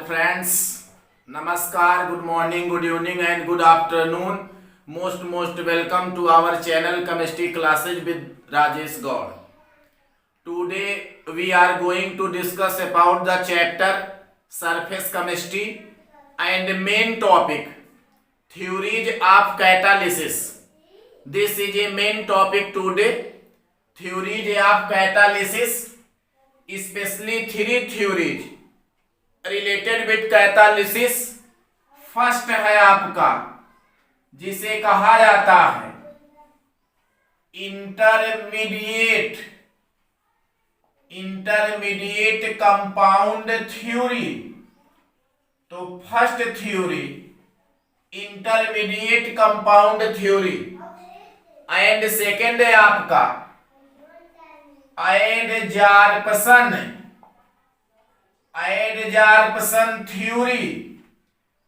friends, namaskar, good morning, good evening and good afternoon. Most welcome to our channel Chemistry Classes with Rajesh Gaur. Today we are going to discuss about the chapter Surface Chemistry and main topic Theories of Catalysis. This is a main topic today. Theories of Catalysis, especially three theories related with catalysis. First है आपका जिसे कहा जाता है intermediate compound theory. तो first theory intermediate compound theory and second है आपका Eid-Jarpson theory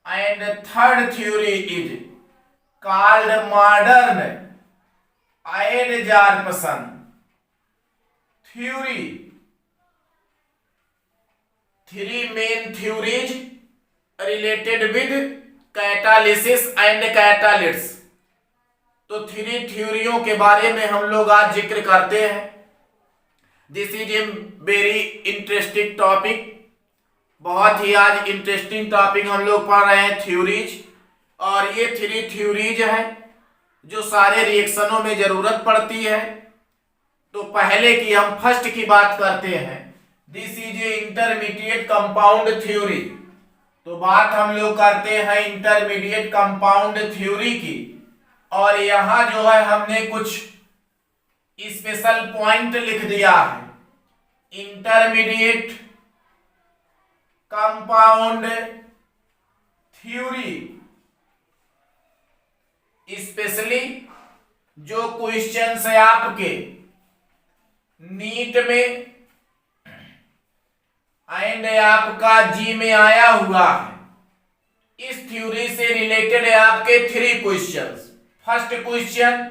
and third theory is called modern Eid-Jarpson theory. Three main theories related with catalysis and catalysts. तो थ्री थ्योरियों के बारे में हम लोग आज जिक्र करते हैं। This is a very interesting topic. बहुत ही आज इंटरेस्टिंग टॉपिक हम लोग पढ़ रहे हैं थ्योरीज, और ये थ्री थ्योरीज है जो सारे रिएक्शनों में जरूरत पड़ती है। तो पहले की हम फर्स्ट की बात करते हैं। This is A intermediate compound theory. तो बात हम लोग करते हैं इंटरमीडिएट कंपाउंड थ्योरी की, और यहाँ जो है हमने कुछ स्पेशल पॉइंट लिख दिया है। इंटरमीडिएट कंपाउंड थ्योरी, स्पेशली जो क्वेश्चंस है आपके नीट में एंड आपका जी में आया हुआ है, इस थ्योरी से रिलेटेड है आपके three questions. First question,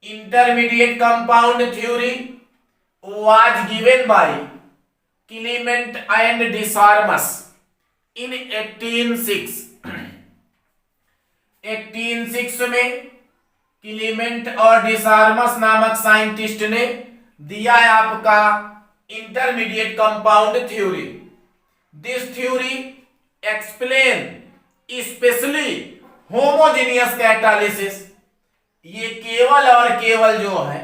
intermediate compound theory was given by Clement and Desormes in 1806। 1806 में क्लीमेंट और डिसार्मस नामक साइंटिस्ट ने दिया है आपका intermediate compound theory. This theory explain specially homogeneous catalysis. ये केवल और केवल जो है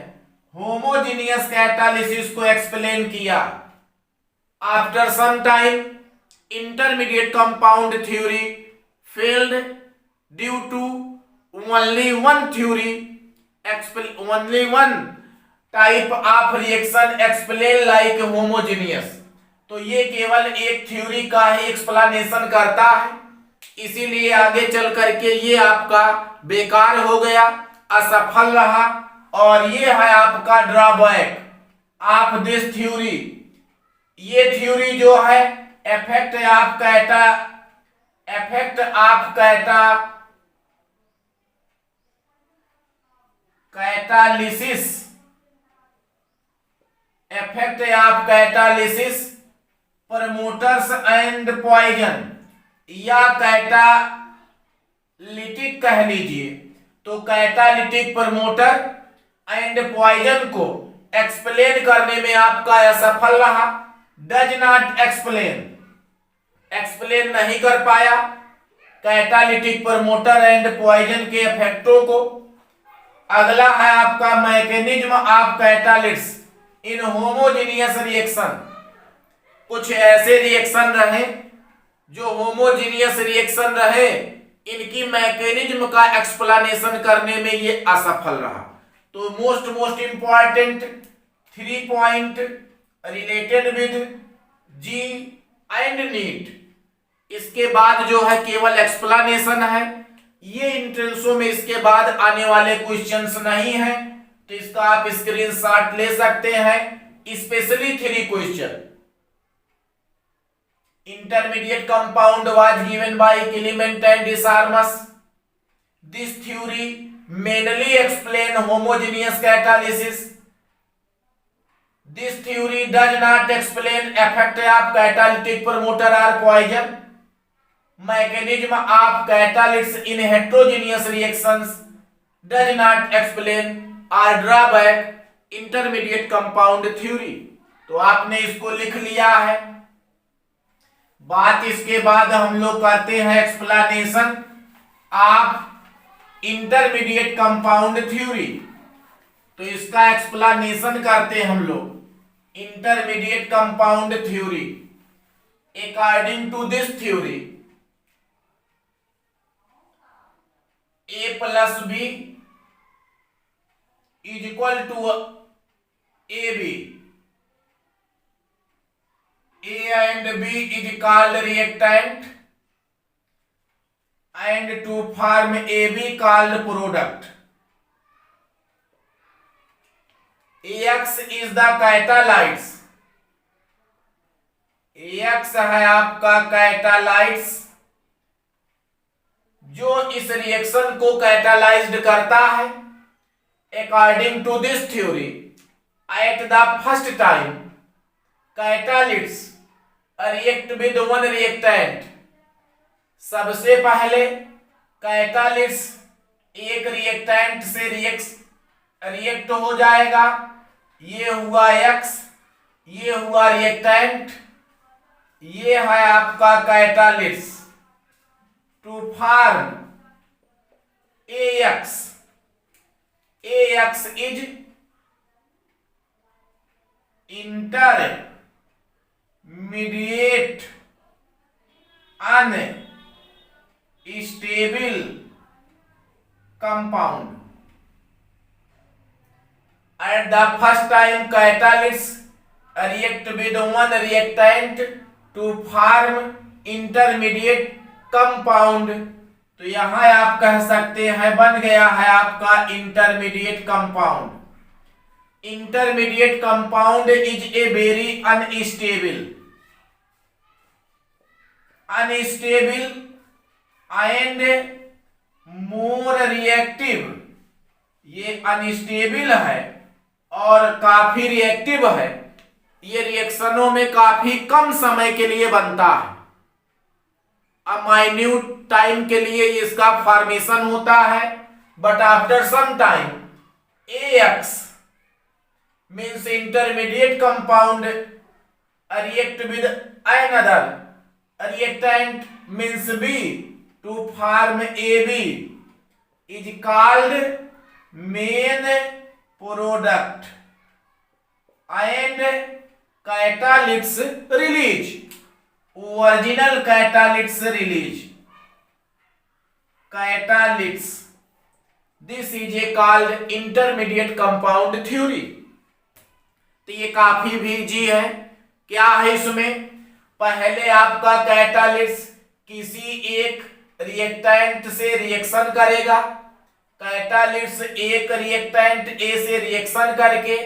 होमोजेनियस कैटालिसिस को एक्सप्लेन किया। After some time, intermediate compound theory failed due to only one type of reaction explain like homogeneous। तो ये केवल एक थ्योरी का ही एक्सप्लेनेशन करता है, इसीलिए आगे चल करके ये आपका बेकार हो गया, असफल रहा, और ये है आपका ड्रॉबैक ऑफ दिस थ्योरी। ये थ्योरी जो है effect of catalysis promoters and poison, या कैटालिटिक कह लीजिए। तो कैटालिटिक प्रमोटर एंड पॉइजन को एक्सप्लेन करने में आपका असफल रहा। डज नॉट एक्सप्लेन नहीं कर पाया कैटालिटिक प्रमोटर एंड पॉइजन के इफेक्टों को। अगला है आपका mechanism of catalyst in homogeneous reaction. कुछ ऐसे रिएक्शन रहे जो होमोजेनियस रिएक्शन रहे, इनकी मैकेनिज्म का एक्सप्लेनेशन करने में ये असफल रहा। तो most important 3 point related with JEE and NEET. इसके बाद जो है केवल एक्सप्लेनेशन है। ये इंट्रेंसों में इसके बाद आने वाले क्वेश्चंस नहीं है, तो इसका आप स्क्रीनशॉट ले सकते हैं। Specially 3 question. Intermediate compound was given by Clement and Desormes. This theory mainly explain homogeneous catalysis. This theory does not explain effect of catalytic promoter और poison mechanism of catalysts in heterogeneous reactions, does not explain और drawback intermediate compound theory. तो आपने इसको लिख लिया है। बात इसके बाद हम लोग करते हैं explanation of intermediate compound theory. तो इसका एक्सप्लेनेशन करते हैं हम लोग। Intermediate compound theory, according to this theory A plus B is equal to AB. A and B is called reactant and to form AB called product. AX is the catalytes. AX है आपका कैटालाइट्स जो इस reaction को catalysed करता है। According to this theory at the first time catalysts react with one reactant. सबसे पहले कैटालिट्स एक रिएक्टेंट से रिएक्ट हो जाएगा। ये हुआ एक्स, ये हुआ रिएक्टेंट, ये है आपका catalysts to form AX. AX is intermediate unstable compound. At the first time catalysts react with one reactant to form intermediate compound. तो यहां आप कह सकते हैं बन गया है आपका intermediate compound. Intermediate compound is a very unstable and more reactive. ये अनस्टेबल है और काफी रिएक्टिव है। ये रिएक्शनों में काफी कम समय के लिए बनता है। माइन्यूट टाइम के लिए इसका फॉर्मेशन होता है, but after some time AX means intermediate compound react with another reactant means B to form AB is called main product and catalysts release. Original catalysts release catalysts. This is a called intermediate compound theory. तो ये काफी भी easy है। क्या है इसमें? पहले आपका कैटालिट्स किसी एक रिएक्टेंट से रिएक्शन करेगा। कैटालिट्स एक रिएक्टेंट A से रिएक्शन करके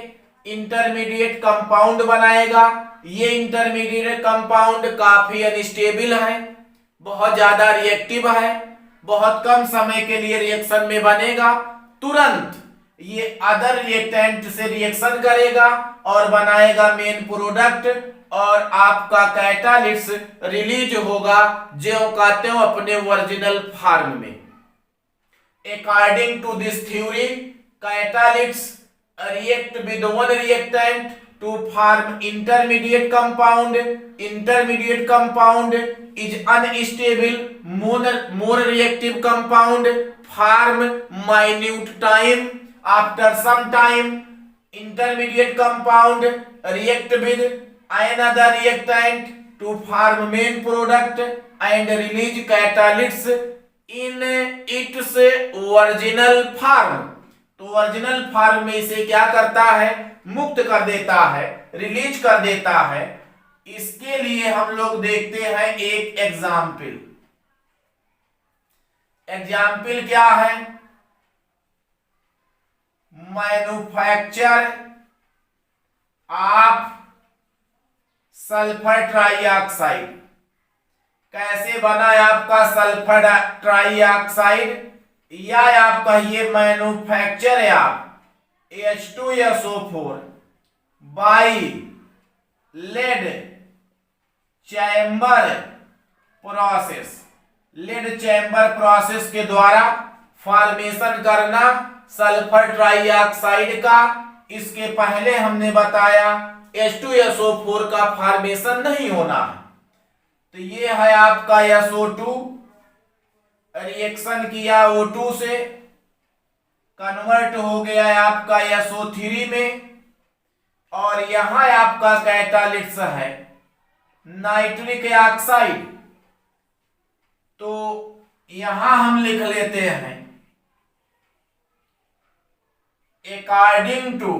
इंटरमीडिएट कंपाउंड बनाएगा। ये इंटरमीडिएट कंपाउंड काफी अनस्टेबल है, बहुत ज्यादा रिएक्टिव है, बहुत कम समय के लिए रिएक्शन में बनेगा। तुरंत ये अदर रिएक्टेंट से रिएक्शन करेगा और बनाएगा मेन प्रोडक्ट और आपका कैटालिट्स रिलीज होगा ज्यों का त्यों अपने ओरिजिनल फॉर्म में। According to this theory catalysts react with one reactant to form intermediate compound. Intermediate compound is unstable, more reactive compound, form minute time. After some time intermediate compound react with another reactant to form main product and release catalysts in its original form. तो original form में इसे क्या करता है? मुक्त कर देता है, रिलीज कर देता है। इसके लिए हम लोग देखते हैं एक एग्जाम्पल। एग्जाम्पल क्या है? Manufacture of sulphur trioxide. कैसे बना है आपका सल्फर ट्राइऑक्साइड? या आप कहिए मैन्युफैक्चर है आप H2SO4 by lead chamber process, lead chamber process के द्वारा फॉर्मेशन करना सल्फर ट्राइऑक्साइड का। इसके पहले हमने बताया H2SO4 का फॉर्मेशन नहीं होना है। तो ये है आपका SO2, रिएक्शन किया O2 से, कन्वर्ट हो गया है आपका SO3 में, और यहां आपका कैटालिस्ट है नाइट्रिक ऑक्साइड। तो यहां हम लिख लेते हैं अकॉर्डिंग टू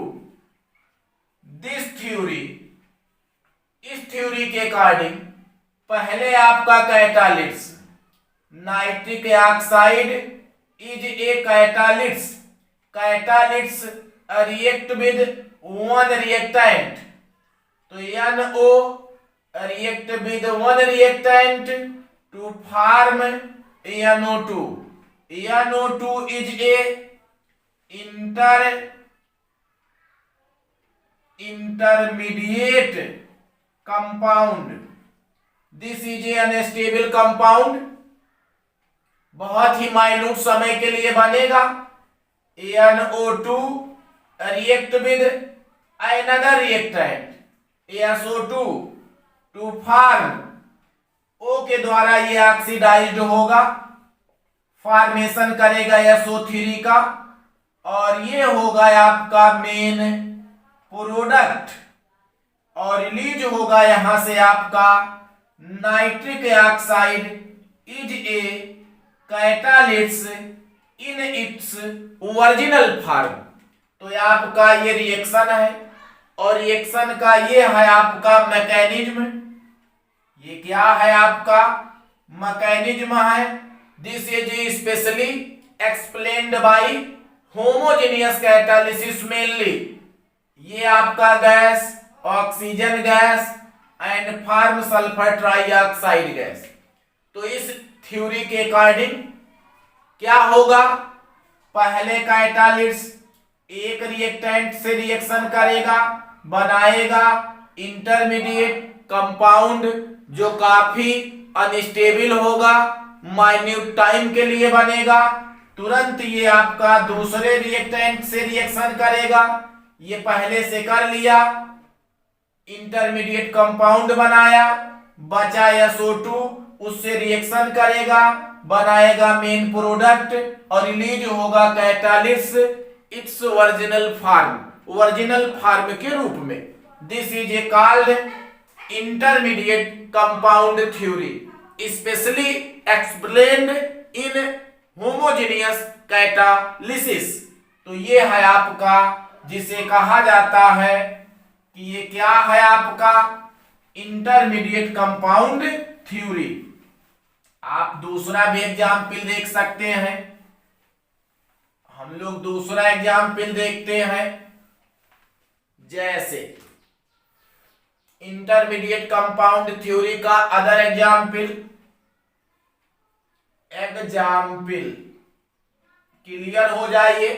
दिस थ्योरी, इस थ्योरी के अकॉर्डिंग पहले आपका catalyst nitric oxide is a catalyst, catalyst react with one reactant. तो NO react with one reactant to form NO2। NO2 is a intermediate compound, this is an unstable compound, बहुत ही minute समय के लिए बनेगा। NO2 react with another reactant SO2 to form, O के द्वारा ये oxidised होगा, फॉर्मेशन करेगा SO3 का, और ये होगा आपका मेन प्रोडक्ट, और रिलीज होगा यहां से आपका nitric oxide is a catalyst in its original form. तो ये आपका ये रिएक्शन है, और रिएक्शन का ये है आपका मैकेनिज्म। ये क्या है आपका मैकेनिज्म है। This is specially explained bye homogeneous catalysis mainly. ये आपका gas oxygen gas and form sulphur trioxide gas. तो इस थ्योरी के अकॉर्डिंग क्या होगा, पहले कैटालिस्ट एक रिएक्टेंट से रिएक्शन करेगा, बनाएगा इंटरमीडिएट कंपाउंड जो काफी अनस्टेबल होगा, माइन्यूट टाइम के लिए बनेगा। तुरंत ये आपका दूसरे रिएक्टेंट से रिएक्शन करेगा, ये पहले से कर लिया, इंटरमीडिएट कंपाउंड बनाया, बचा SO2, उससे रिएक्शन करेगा, बनाएगा मेन प्रोडक्ट, और रिलीज होगा catalyst it's original form, original form के रूप में। This is a called intermediate compound theory, specially explained in homogeneous catalysis. तो ये है आपका जिसे कहा जाता है कि ये क्या है आपका इंटरमीडिएट कंपाउंड थ्योरी। आप दूसरा भी एग्जाम्पल देख सकते हैं, हम लोग दूसरा एग्जाम्पल देखते हैं, जैसे इंटरमीडिएट कंपाउंड थ्योरी का अदर एग्जाम्पल क्लियर हो जाइए,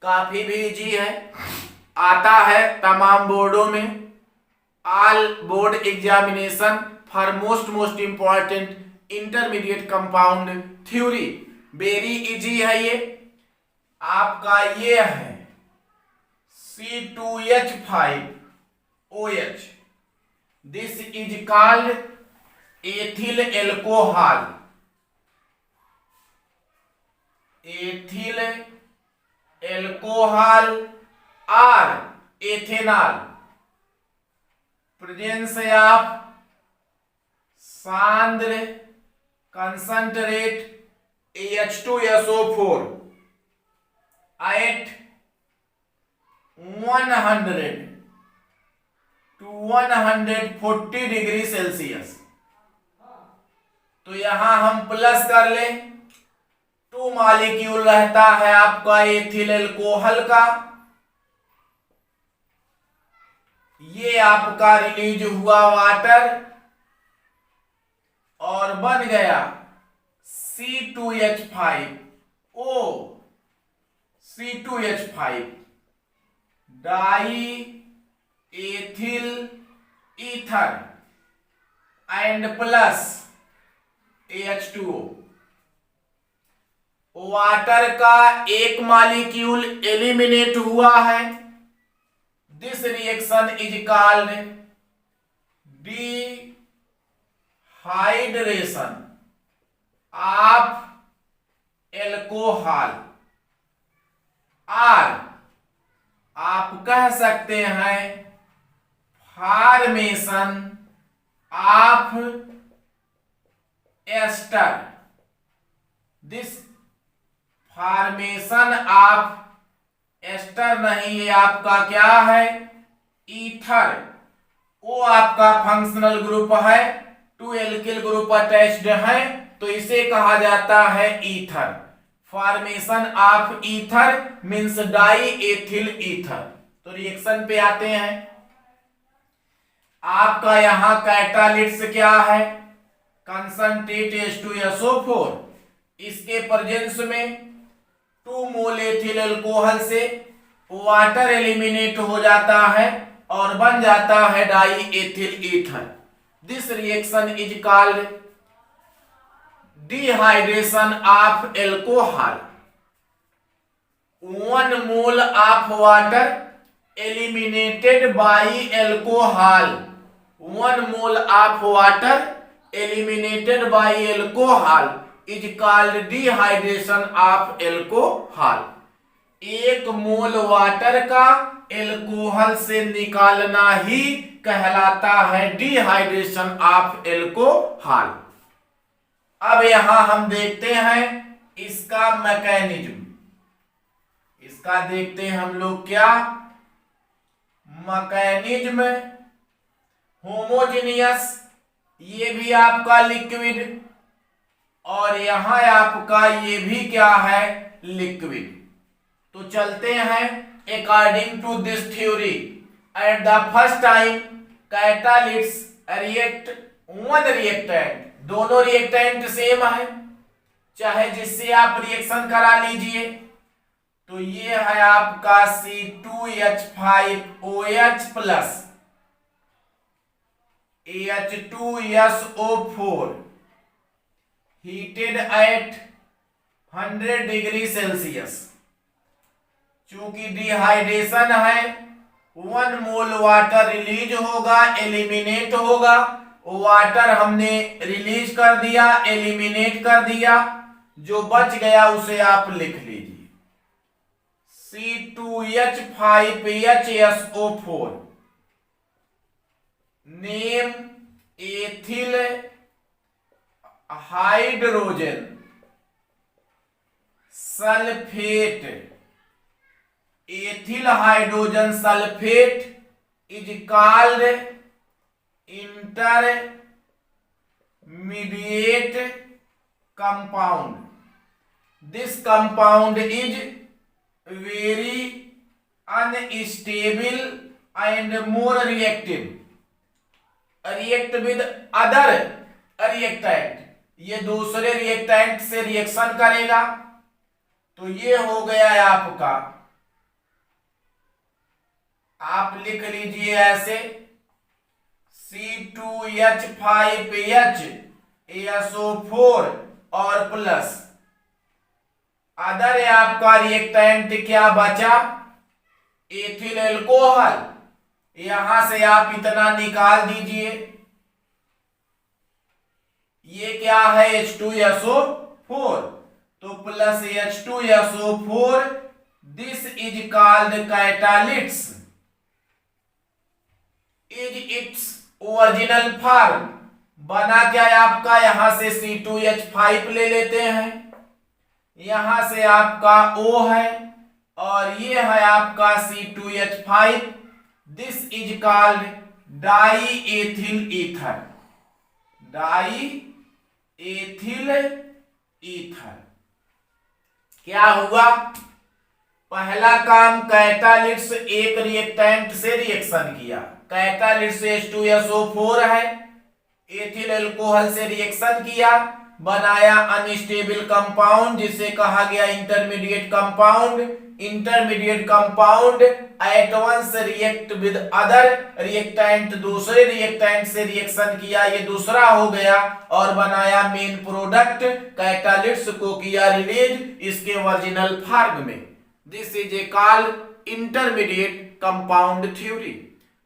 काफी भी इजी है, आता है तमाम बोर्डों में, all board examination for most important intermediate compound theory, very easy है ये आपका। ये है C2H5OH, this is called ethyl alcohol, ethyl alcohol और एथेनॉल, प्रेजेंस ऑफ सांद्र concentrate H2SO4 at 100 to 140 degree Celsius. तो यहां हम प्लस कर ले, 2 मॉलिक्यूल रहता है आपका एथिल एल्कोहल का, ये आपका रिलीज हुआ वाटर और बन गया C2H5O, C2H5 diethyl ether and plus H2O। Water का एक मॉलिक्यूल एलिमिनेट हुआ है। This reaction is called dehydration of alcohol, और आप कह सकते हैं formation of ester. This formation of ester नहीं, ये आपका क्या है, ईथर। वो आपका फंक्शनल ग्रुप है, 2 एल्किल ग्रुप अटैच्ड है, तो इसे कहा जाता है ether. Formation of ether means die ethyl ether. तो रिएक्शन पे आते हैं। आपका यहां कैटालिस्ट क्या है, कंसंट्रेट H2SO4। इसके प्रेजेंस में 2 मोल एथिल अल्कोहल से वाटर एलिमिनेट हो जाता है और बन जाता है die ethyl ether. This reaction is called dehydration of alcohol. 1 mole of water eliminated by alcohol, 1 mole of water eliminated by alcohol is called dehydration of alcohol। 1 mole water का alcohol से निकालना ही कहलाता है डिहाइड्रेशन ऑफ एल्कोहल। अब यहां हम देखते हैं इसका मैकेनिज्म। इसका देखते हैं हम लोग क्या मैकेनिज्म। होमोजेनियस, ये भी आपका लिक्विड, और यहां आपका ये भी क्या है, लिक्विड। तो चलते हैं according to this theory. At the first time catalyst react one reactant, दोनों रिएक्टेंट सेम है, चाहे जिससे आप रिएक्शन करा लीजिए। तो ये है आपका C2H5OH plus H2SO4 heated at 100 degree Celsius. चूंकि डिहाइड्रेशन है, 1 मोल वाटर रिलीज होगा, एलिमिनेट होगा। वाटर हमने रिलीज कर दिया, एलिमिनेट कर दिया, जो बच गया उसे आप लिख लीजिए C2H5HSO4। Name ethyl hydrogen sulphate. Ethyl hydrogen sulphate is called intermediate compound. This compound is very unstable and more reactive, react with other reactant। ये दूसरे रिएक्टेंट से रिएक्शन करेगा। तो ये हो गया है आपका, आप लिख लीजिए ऐसे C2H5HSO4 और प्लस अदर है आपका रिएक्टेंट क्या बचा, एथिल अल्कोहल। यहां से आप इतना निकाल दीजिए, ये क्या है H2SO4, तो plus H2SO4। This is called catalyst, is it's original form. बना क्या है आपका, यहां से C2H5 ले लेते हैं, यहां से आपका O है, और ये है आपका C2H5। This is called die ethyl ether, die ethyl ether. क्या हुआ, पहला काम कैटालिस्ट एक रिएक्टेंट से रिएक्शन किया। कैटालिस्ट H2SO4 है, एथिल अल्कोहल से रिएक्शन किया, बनाया अनस्टेबल कंपाउंड जिसे कहा गया intermediate compound. Intermediate compound at once react with other reactant, दूसरे रिएक्टेंट से रिएक्शन किया, ये दूसरा हो गया, और बनाया मेन प्रोडक्ट कैटालिस्ट को किया रिलीज इसके ओरिजिनल फॉर्म में। This is a called intermediate compound theory.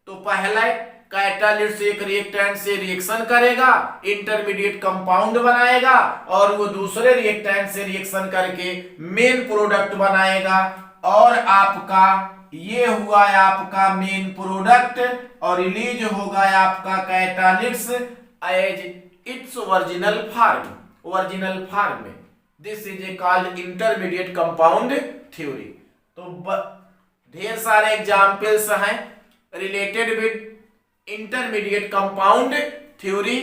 तो पहला कैटालिस्ट एक रिएक्टेंट से रिएक्शन करेगा, इंटरमीडिएट कंपाउंड बनाएगा, और वो दूसरे रिएक्टेंट से रिएक्शन करके मेन प्रोडक्ट बनाएगा, और आपका ये हुआ है आपका मेन प्रोडक्ट, और रिलीज होगा आपका catalyst as its original form, original form में। This is a called intermediate compound theory. तो ढेर सारे एग्जाम्पल्स हैं related with intermediate compound theory.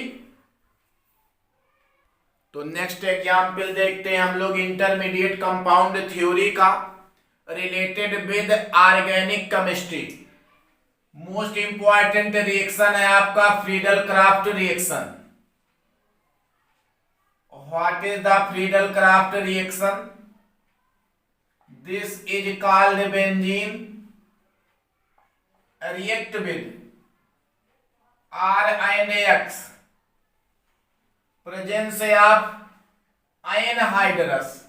तो नेक्स्ट एग्जाम्पल देखते हैं हम लोग इंटरमीडिएट कंपाउंड थ्योरी का related with organic chemistry. Most important reaction है आपका Friedel Crafts reaction. What is the Friedel Crafts reaction? This is called benzene react with RNAX, presence of anhydrous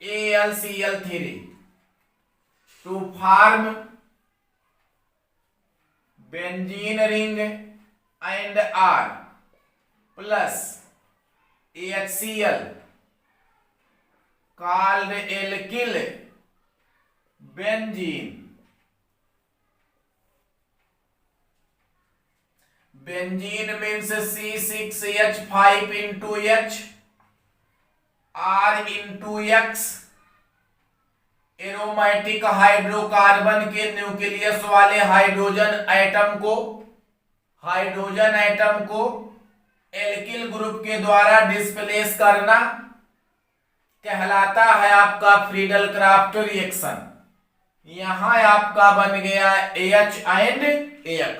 AlCl3 to form benzene ring and R plus HCl called alkyl benzene. Benzene means C6H5 into H, R into X, aromatic hydrocarbon के nucleus वाले hydrogen atom को alkyl group के द्वारा displace करना कहलाता है आपका Friedel Crafts reaction. यहां आपका बन गया H and AX।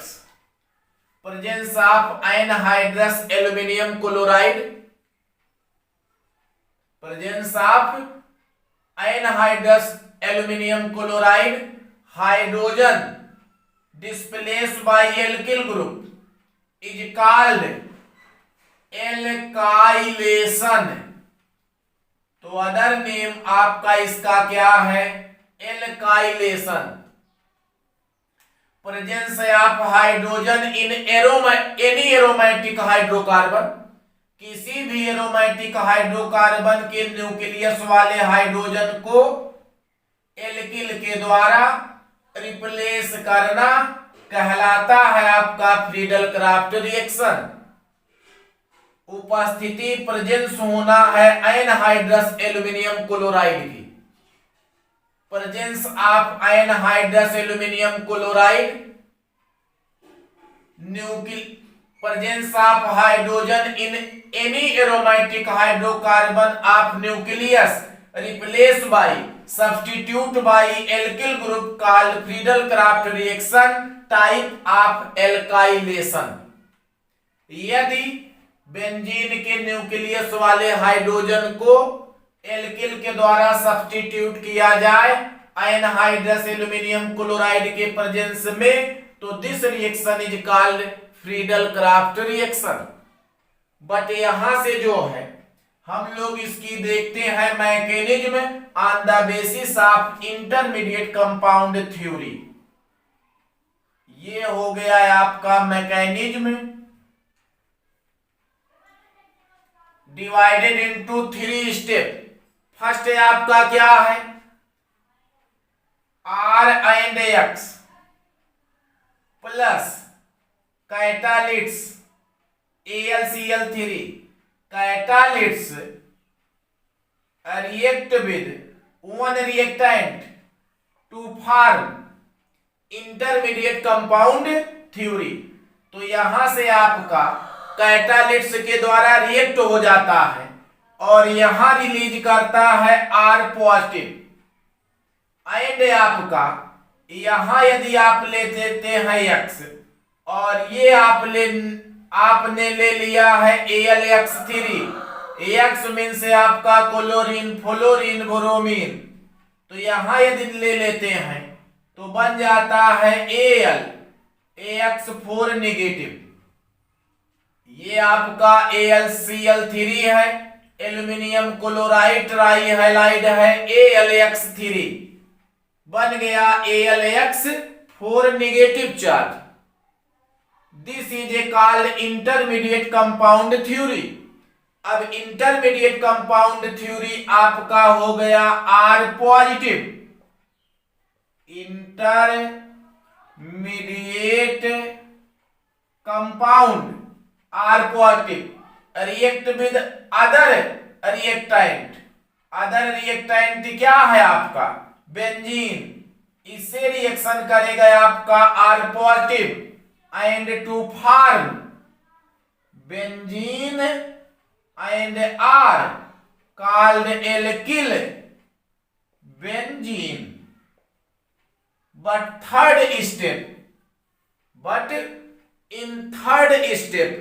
Presence of anhydrous aluminium chloride, presence of anhydrous aluminium chloride, hydrogen displace bye alkyl group is called alkylation. तो अदर नेम आपका इसका क्या है? Alkylation. Presence of hydrogen in any aromatic hydrocarbon, किसी भी aromatic hydrocarbon के nucleus वाले hydrogen को एल्किल के द्वारा रिप्लेस करना कहलाता है आपका फ्रीडल क्राफ्ट रिएक्शन। उपस्थिति प्रेजेंस होना है एनहाइड्रस एल्यूमिनियम क्लोराइड की, presence of anhydrous aluminium chloride, presence of hydrogen in any aromatic hydrocarbon of nucleus replace by substitute by alkyl group called Friedel Crafts reaction type of alkylation. यदि benzene के nucleus वाले hydrogen को alkyl के द्वारा substitute किया जाए anhydrous aluminium chloride के presence में, तो this reaction is called Friedel Crafts reaction. But यहां से जो है हम लोग इसकी देखते हैं mechanism on the basis of intermediate compound theory. ये हो गया है आपका mechanism divided into 3 step. First है आपका क्या है? R and X plus catalysts AlCl3, catalysts react with one reactant to form intermediate compound theory. तो यहां से आपका कैटालिट्स के द्वारा रिएक्ट हो जाता है और यहां रिलीज करता है R पॉजिटिव, एंड आपका यहां यदि आप ले लेते हैं X, और ये आपने ले लिया है AlX3। AX मीन से आपका क्लोरीन, फ्लोरीन, ब्रोमीन। तो यहां यदि ले लेते हैं तो बन जाता है Al, AX4 नेगेटिव। ये आपका AlCl3 है, एल्यूमिनियम क्लोराइड ट्राई हैलाइड है, AlX3 बन गया AlX4 negative charge. This is a called intermediate compound theory. अब इंटरमीडिएट कंपाउंड थ्योरी आपका हो गया R positive. Intermediate compound R positive react with other reactant. Other reactant क्या है आपका बेंजीन, इससे रिएक्शन करेगा आपका R positive and to form benzene and R called alkyl benzene. But in third step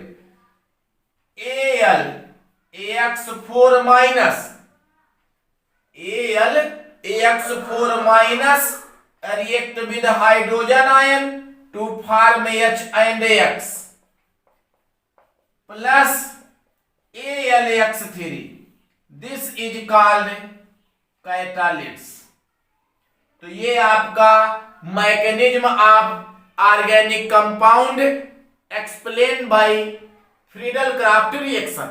AlAX4 minus react with hydrogen ion to form H and X plus AlX3. This is called catalyst. तो ये आपका mechanism of organic compound explain by Friedel Crafts reaction.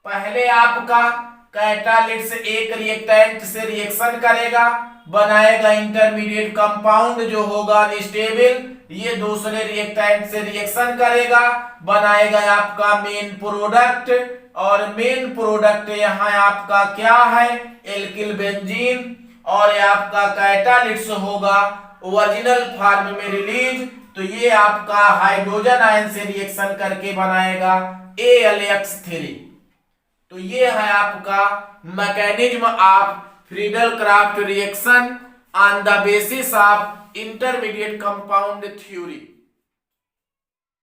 पहले आपका catalyst एक reactant से reaction करेगा, बनाएगा intermediate compound जो होगा अनस्टेबल। ये दूसरे रिएक्टेंट से रिएक्शन करेगा, बनाएगा आपका मेन प्रोडक्ट, और मेन प्रोडक्ट यहाँ आपका क्या है एल्किल बेंजीन, और ये आपका कैटालिस्ट होगा ओरिजिनल फॉर्म में रिलीज। तो ये आपका हाइड्रोजन आयन से रिएक्शन करके बनाएगा AlX3। तो ये है आपका mechanism of Friedel Crafts reaction on the basis of intermediate compound theory.